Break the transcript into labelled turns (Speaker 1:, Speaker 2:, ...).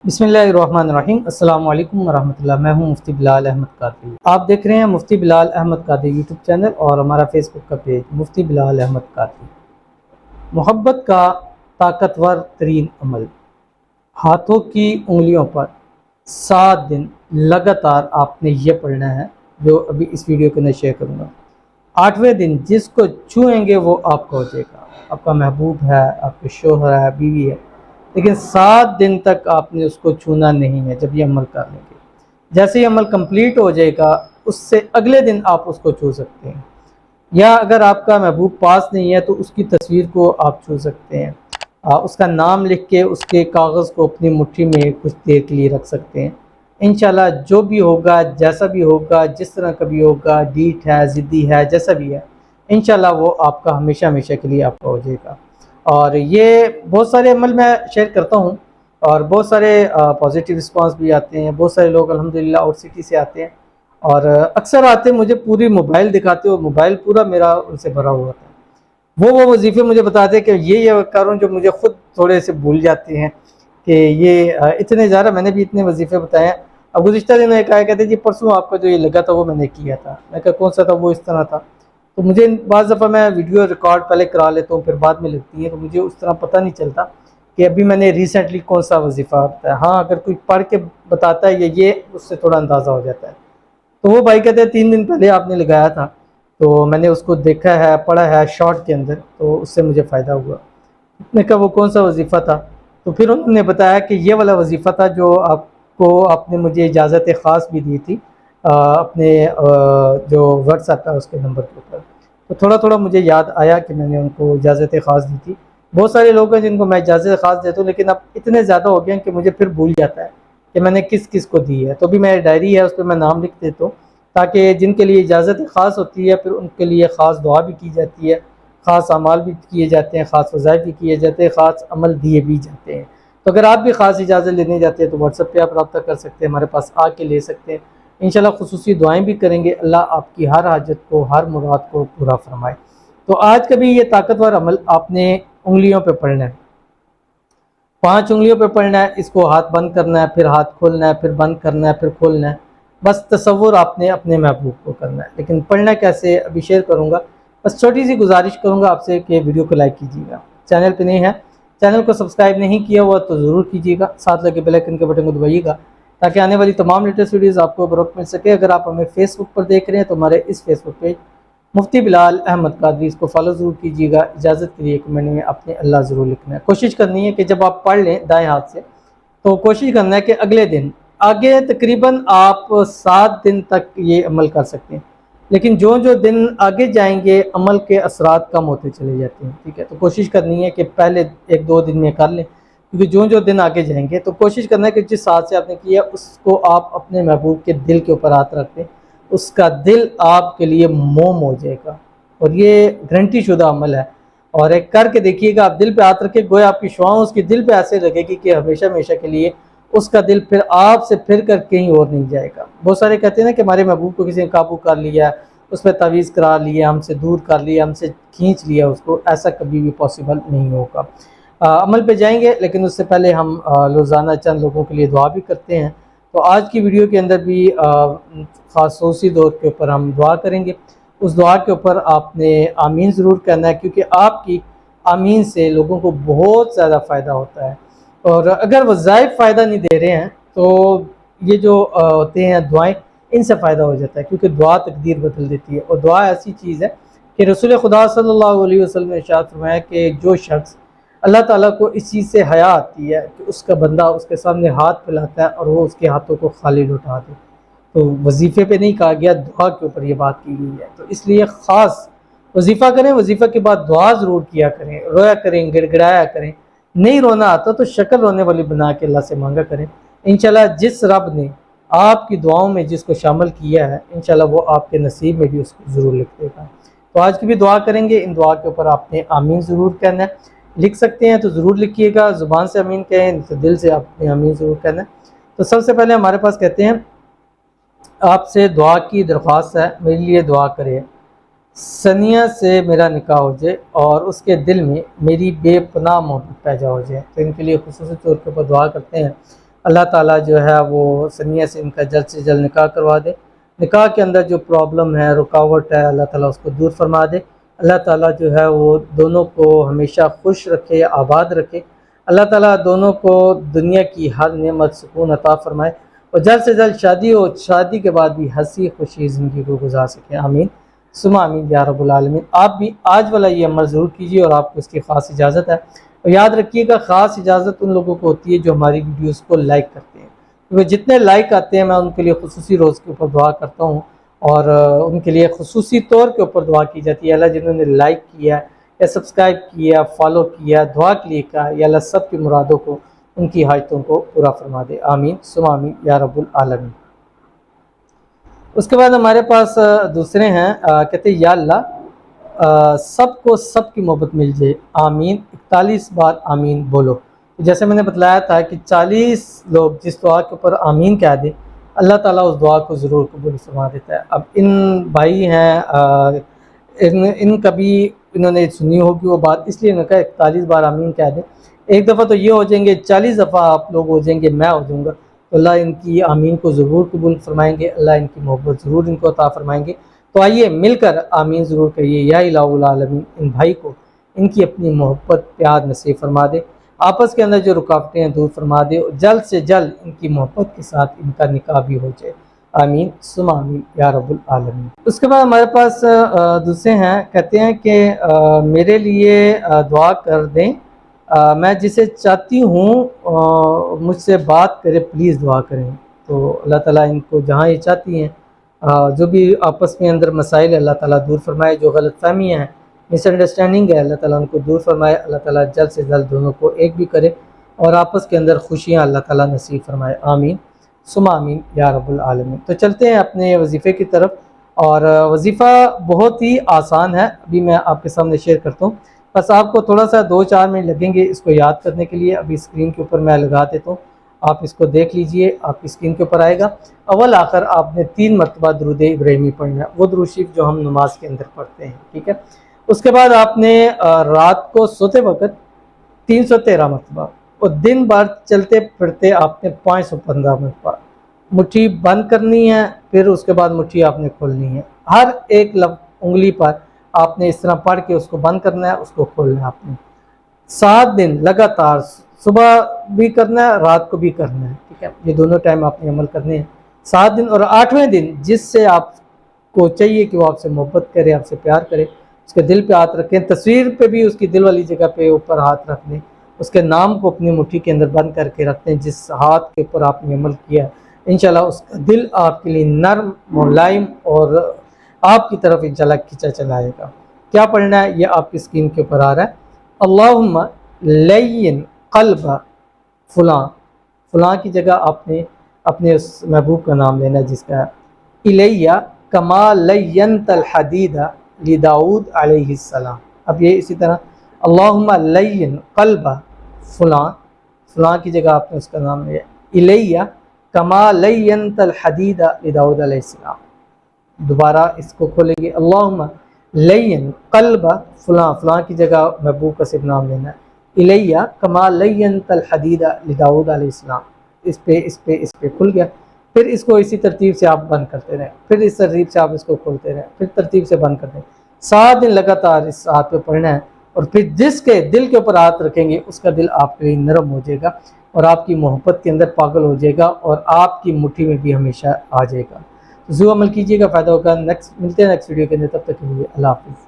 Speaker 1: बिस्मिल्लाहिर्रहमानिर्रहीम। अस्सलाम वालेकुम वरहमतुल्लाह। मैं हूं मुफ्ती बिलाल अहमद कादरी। आप देख रहे हैं मुफ्ती बिलाल अहमद कादरी यूट्यूब चैनल और हमारा फेसबुक का पेज मुफ्ती बिलाल अहमद कादरी। मोहब्बत का ताकतवर तरीन अमल, हाथों की उंगलियों पर 7 दिन लगातार आपने ये पढ़ना है जो अभी इस वीडियो के अंदर शेयर करूँगा। 8वें दिन जिसको छुएंगे वो आपका हो जाएगा, आपका महबूब है, आपके शोहर है, बीवी है, लेकिन 7 दिन तक आपने उसको छूना नहीं है। जब ये अमल कर लेंगे, जैसे ये अमल कंप्लीट हो जाएगा उससे अगले दिन आप उसको छू सकते हैं, या अगर आपका महबूब पास नहीं है तो उसकी तस्वीर को आप छू सकते हैं। उसका नाम लिख के उसके कागज़ को अपनी मुट्ठी में कुछ देर के लिए रख सकते हैं। इंशाल्लाह जो भी होगा, जैसा भी होगा, जिस तरह का भी होगा, डीठ है, ज़िद्दी है, जैसा भी है, इंशाल्लाह वो आपका हमेशा हमेशा के लिए आपका हो जाएगा। और ये बहुत सारे अमल मैं शेयर करता हूँ और बहुत सारे पॉजिटिव रिस्पांस भी आते हैं। बहुत सारे लोग अल्हम्दुलिल्लाह आउट सिटी से आते हैं और अक्सर आते हैं मुझे पूरी मोबाइल दिखाते हो, मोबाइल पूरा मेरा उनसे भरा हुआ था। वो वजीफ़े मुझे बताते हैं कि ये करूँ जो मुझे ख़ुद थोड़े से भूल जाते हैं कि ये इतने ज़्यादा मैंने भी इतने वजीफ़े बताए हैं। अब गुज़िश्ता दिनों एक आया कहते जी परसों आपका जो ये लगा था वो मैंने किया था। मैं कहा कौन सा था? वो इस तरह था। तो मुझे बाज़ दफ़ा मैं वीडियो रिकॉर्ड पहले करा लेता हूँ, फिर बाद में लगती है, तो मुझे उस तरह पता नहीं चलता कि अभी मैंने रिसेंटली कौन सा वजीफ़ा बताया। हाँ, अगर कोई पढ़ के बताता है ये उससे थोड़ा अंदाज़ा हो जाता है। तो वो भाई कहते हैं 3 दिन पहले आपने लगाया था, तो मैंने उसको देखा है, पढ़ा है शॉर्ट के अंदर, तो उससे मुझे फ़ायदा हुआ। मैंने कहा वो कौन सा वजीफ़ा था? तो फिर उन्होंने बताया कि ये वाला वजीफ़ा था जो आपने मुझे इजाज़त ख़ास भी दी थी अपने जो व्हाट्सएप है उसके नंबर के ऊपर। तो थोड़ा थोड़ा मुझे याद आया कि मैंने उनको इजाज़त ख़ास दी थी। बहुत सारे लोग हैं जिनको मैं इजाज़त ख़ास देता हूँ, लेकिन अब इतने ज़्यादा हो गए हैं कि मुझे फिर भूल जाता है कि मैंने किस किस को दी है। तो भी मेरी डायरी है, उस पर मैं नाम लिख देता हूँ ताकि जिनके लिए इजाज़त ख़ास होती है फिर उनके लिए ख़ास दुआ भी की जाती है, ख़ास अमाल भी किए जाते हैं, ख़ास वज़ाइफ भी किए जाते हैं, ख़ास अमल दिए भी जाते हैं। तो अगर आप भी ख़ास इजाज़त लेने जाते हैं तो व्हाट्सएप पे आप रब्ता कर सकते हैं, हमारे पास आके ले सकते हैं। इंशाल्लाह खुसूसी दुआएं भी करेंगे, अल्लाह आपकी हर हाजत को, हर मुराद को पूरा फरमाए। तो आज का भी ये ताकतवर अमल आपने उंगलियों पे पढ़ना है, 5 उंगलियों पे पढ़ना है। इसको हाथ बंद करना है, फिर हाथ खोलना है, फिर बंद करना है, फिर खोलना है। बस तसव्वुर आपने अपने महबूब को करना है, लेकिन पढ़ना कैसे अभी शेयर करूँगा। बस छोटी सी गुजारिश करूँगा आपसे कि वीडियो को लाइक कीजिएगा, चैनल पे नहीं है, चैनल को सब्सक्राइब नहीं किया हुआ तो ज़रूर कीजिएगा, साथ लगे बेल आइकन के बटन को दबाइएगा ताकि आने वाली तमाम लेटेस्ट वीडियोज़ आपको बरोक़ मिल सके। अगर आप हमें फेसबुक पर देख रहे हैं तो हमारे इस फेसबुक पेज मुफ्ती बिलाल अहमद कादरी, इसको फॉलो ज़रूर कीजिएगा। इजाज़त के लिए कमेंट में अपने अल्लाह ज़रूर लिखना है। कोशिश करनी है कि जब आप पढ़ लें दाएँ हाथ से तो कोशिश करना है कि अगले दिन आगे तकरीबन आप 7 दिन तक ये अमल कर सकते हैं, लेकिन जो जो दिन आगे जाएंगे अमल के असरात कम होते चले जाते हैं। ठीक है, तो कोशिश करनी है कि पहले 1-2 दिन में कर लें, क्योंकि जो जो दिन आगे जाएंगे तो कोशिश करना है कि जिस हाथ से आपने किया उसको आप अपने महबूब के दिल के ऊपर हाथ रख दें, उसका दिल आपके लिए मोम हो जाएगा। और ये गारंटी शुदा अमल है। और एक करके देखिएगा, आप दिल पे हाथ रखे, गोया आपकी शुआएं उसके दिल पे ऐसे लगेगी कि हमेशा हमेशा के लिए उसका दिल फिर आपसे फिर कर कहीं और नहीं जाएगा। बहुत सारे कहते हैं ना कि हमारे महबूब को किसी ने काबू कर लिया, उस पर तावीज़ करा लिया, हमसे दूर कर लिया, हमसे खींच लिया उसको, ऐसा कभी भी पॉसिबल नहीं होगा। अमल पे जाएंगे, लेकिन उससे पहले हम रोज़ाना चंद लोगों के लिए दुआ भी करते हैं। तो आज की वीडियो के अंदर भी खासूसी दौर के ऊपर हम दुआ करेंगे। उस दुआ के ऊपर आपने आमीन ज़रूर कहना है, क्योंकि आपकी आमीन से लोगों को बहुत ज़्यादा फ़ायदा होता है। और अगर वज़ाइफ फ़ायदा नहीं दे रहे हैं तो ये जो होते हैं दुआएं, इनसे फ़ायदा हो जाता है, क्योंकि दुआ तकदीर बदल देती है। और दुआ ऐसी चीज़ है कि रसूल खुदा सल्लल्लाहु अलैहि वसल्लम ने इरशाद फरमाया कि जो शख्स अल्लाह ताला को इस चीज़ से हया आती है कि उसका बंदा उसके सामने हाथ फैलाता है और वो उसके हाथों को खाली लौटा दे, तो वजीफ़े पे नहीं कहा गया, दुआ के ऊपर ये बात की गई है। तो इसलिए ख़ास वजीफ़ा करें, वजीफ़ा के बाद दुआ ज़रूर किया करें, रोया करें, गिड़गिड़ाया करें। नहीं रोना आता तो शक्ल रोने वाली बना के अल्लाह से मांगा करें। इंशाल्लाह जिस रब ने आपकी दुआओं में जिसको शामिल किया है, इंशाल्लाह वो आपके नसीब में भी उसको ज़रूर लिख देगा। तो आज की भी दुआ करेंगे, इन दुआ के ऊपर आपने आमीन ज़रूर कहना है। लिख सकते हैं तो ज़रूर लिखिएगा, ज़ुबान से आमीन कहें तो दिल से आपने आमीन ज़रूर कहना है। तो सबसे पहले हमारे पास कहते हैं आपसे दुआ की दरख्वास्त है, मेरे लिए दुआ करें, सनिया से मेरा निकाह हो जाए और उसके दिल में मेरी बेपनाह मोहब्बत पैदा हो जाए। तो इनके लिए खुसूसी तौर के ऊपर दुआ करते हैं। اللہ تعالیٰ جو ہے وہ سنیہ سے ان کا جلد سے جلد نکاح کروا دے، نکاح کے اندر جو پرابلم ہے، رکاوٹ ہے، اللہ تعالیٰ اس کو دور فرما دے، اللہ تعالیٰ جو ہے وہ دونوں کو ہمیشہ خوش رکھے، آباد رکھے، اللہ تعالیٰ دونوں کو دنیا کی ہر نعمت سکون عطا فرمائے اور جلد سے جلد شادی ہو، شادی کے بعد بھی ہنسی خوشی زندگی کو گزار سکیں، آمین ثم آمین یا رب العالمین۔ آپ بھی آج والا یہ عمل ضرور کیجیے اور آپ کو اس کی خاص اجازت ہے، اور یاد رکھیے گا خاص اجازت ان لوگوں کو ہوتی ہے جو ہماری ویڈیوز کو لائک کرتے ہیں، کیونکہ جتنے لائک آتے ہیں میں ان کے لیے خصوصی روز کے اوپر دعا کرتا ہوں، اور ان کے لیے خصوصی طور کے اوپر دعا کی جاتی ہے۔ اللہ جنہوں نے لائک کیا یا سبسکرائب کیا، فالو کیا، دعا کے لیے کہا، یا اللہ سب کی مرادوں کو، ان کی حاجتوں کو پورا فرما دے، آمین ثم آمین یا رب العالمین۔ اس کے بعد ہمارے پاس دوسرے ہیں، کہتے ہیں یا اللہ سب کو سب کی محبت مل جائے، آمین 41 بار آمین بولو۔ جیسے میں نے بتلایا تھا کہ 40 لوگ جس دعا کے اوپر آمین کہہ دیں اللہ تعالیٰ اس دعا کو ضرور قبول فرما دیتا ہے۔ اب ان بھائی ہیں، ان کا بھی انہوں نے سنی ہوگی وہ بات، اس لیے انہوں نے کہا 41 بار آمین کہہ دیں، ایک دفعہ تو یہ ہو جائیں گے، 40 دفعہ آپ لوگ ہو جائیں گے، میں ہو جاؤں گا، تو اللہ ان کی آمین کو ضرور قبول فرمائیں گے، اللہ ان کی محبت ضرور ان کو عطا فرمائیں گے۔ تو آئیے مل کر آمین ضرور کہیے، یا الہ العالمین ان بھائی کو ان کی اپنی محبت پیار نصیب فرما دے، آپس کے اندر جو رکاوٹیں ہیں دور فرما دے، اور جلد سے جلد ان کی محبت کے ساتھ ان کا نکاح بھی ہو جائے، آمین ثم آمین یا رب العالمین۔ اس کے بعد ہمارے پاس دوسرے ہیں، کہتے ہیں کہ میرے لیے دعا کر دیں، میں جسے چاہتی ہوں مجھ سے بات کرے، پلیز دعا کریں۔ تو اللہ تعالیٰ ان کو جہاں یہ چاہتی ہیں، جو بھی آپس میں اندر مسائل اللہ تعالیٰ دور فرمائے، جو غلط فہمیاں ہیں، مس انڈرسٹینڈنگ ہے، اللہ تعالیٰ ان کو دور فرمائے، اللہ تعالیٰ جلد سے جلد دونوں کو ایک بھی کرے اور آپس کے اندر خوشیاں اللہ تعالیٰ نصیب فرمائے، آمین ثم آمین یا رب العالمین۔ تو چلتے ہیں اپنے وظیفے کی طرف، اور وظیفہ بہت ہی آسان ہے، ابھی میں آپ کے سامنے شیئر کرتا ہوں، بس آپ کو تھوڑا سا 2-4 منٹ لگیں گے اس کو یاد کرنے کے لیے۔ ابھی اسکرین کے اوپر میں لگا دیتا ہوں، آپ اس کو دیکھ لیجئے، آپ کی اسکرین کے اوپر آئے گا۔ اول آخر آپ نے 3 مرتبہ درود ابراہیمی پڑھنا ہے، وہ درود شریف جو ہم نماز کے اندر پڑھتے ہیں، ٹھیک ہے۔ اس کے بعد آپ نے رات کو سوتے وقت 313 مرتبہ، اور دن بھر چلتے پھرتے آپ نے 515 مرتبہ مٹھی بند کرنی ہے، پھر اس کے بعد مٹھی آپ نے کھولنی ہے، ہر ایک انگلی پر آپ نے اس طرح پڑھ کے اس کو بند کرنا ہے، اس کو کھولنا ہے آپ نے 7 دن لگاتار، صبح بھی کرنا ہے، رات کو بھی کرنا ہے، ٹھیک ہے، یہ دونوں ٹائم آپ نے عمل کرنے ہیں 7 دن، اور 8ویں دن جس سے آپ کو چاہیے کہ وہ آپ سے محبت کرے، آپ سے پیار کرے، اس کے دل پہ ہاتھ رکھیں، تصویر پہ بھی اس کی دل والی جگہ پہ اوپر ہاتھ رکھ دیں، اس کے نام کو اپنی مٹھی کے اندر بند کر کے رکھتے ہیں جس ہاتھ کے اوپر آپ نے عمل کیا ہے، انشاءاللہ اس کا دل آپ کے لیے نرم ملائم اور آپ کی طرف انشاءاللہ کھینچا چلا آئے گا۔ کیا پڑھنا ہے یہ آپ کی اسکرین کے اوپر آ رہا ہے، اللہم لین قلب فلاں، فلاں کی جگہ آپ نے اپنے اس محبوب کا نام لینا جس کا الیہ کما لینت الحدید لداؤد علیہ السلام۔ اب یہ اسی طرح اللہم لین قلب فلاں، فلاں کی جگہ آپ نے اس کا نام لیا الیہ کما لینت الحدید لداؤد علیہ السلام۔ دوبارہ اس کو کھولیں گے، اللہم لین قلب فلاں، فلاں کی جگہ محبوب کا صرف نام لینا ہے، الیہ کما لینت الحدید لداؤد علیہ السلام، اس پہ کھل گیا، پھر اس کو اسی ترتیب سے آپ بند کرتے رہیں، پھر اس ترتیب سے آپ اس کو کھولتے رہیں، پھر ترتیب سے بند کرتے ہیں، 7 دن لگاتار اس ہاتھ پہ پڑھنا ہے، اور پھر جس کے دل کے اوپر ہاتھ رکھیں گے اس کا دل آپ کے لیے نرم ہو جائے گا اور آپ کی محبت کے اندر پاگل ہو جائے گا اور آپ کی مٹھی میں بھی ہمیشہ آ جائے گا۔ ضرور عمل کیجیے گا، فائدہ ہوگا۔ ملتے ہیں نیکسٹ ویڈیو کے اندر، تب تک کے لیے اللہ حافظ۔